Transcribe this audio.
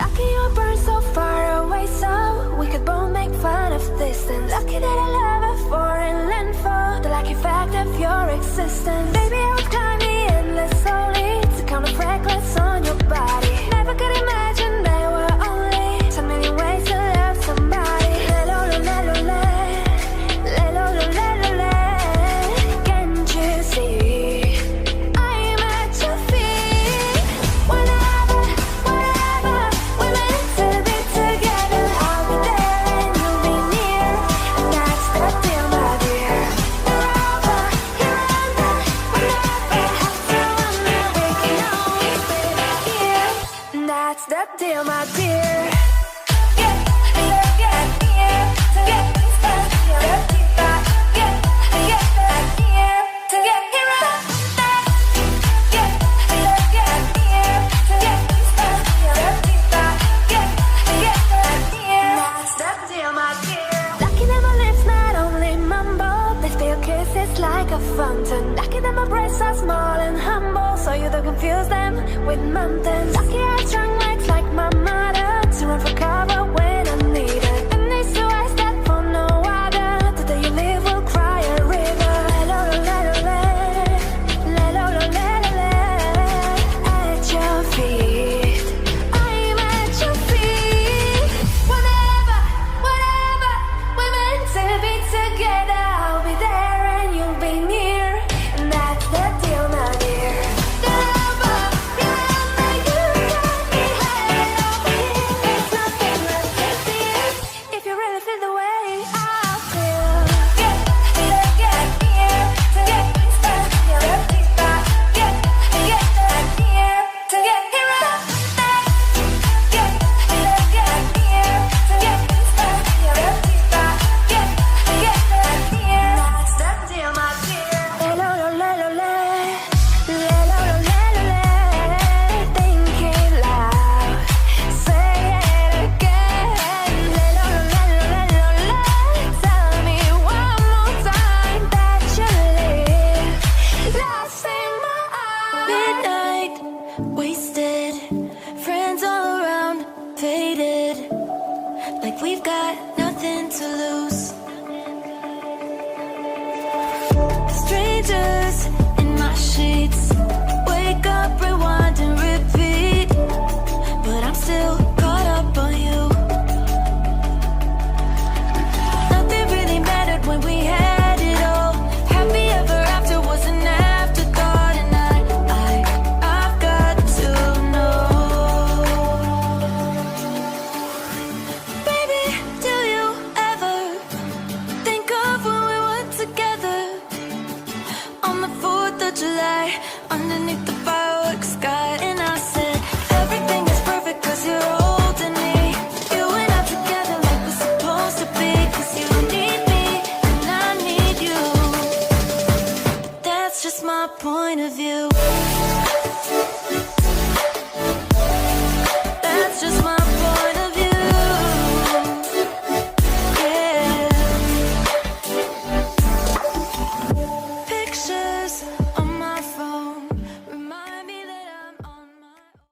Lucky you burn so far away, so we could both make fun of distance. Lucky that I love a foreign land for the lucky fact of your existence. Baby, I would climb the endless slowly to count the freckles on your body. Never could imagine there were only so many ways to love somebody. Can't you see I'm at your feet? Whenever we're meant to be together, I'll be there and you'll be near. And that's the deal, my dear. You're over, you're under, we never have to wonder. We can always be here. And that's the deal, my dear. Kisses like a fountain. Lucky that my breasts are small and humble, so you don't confuse them with mountains. Lucky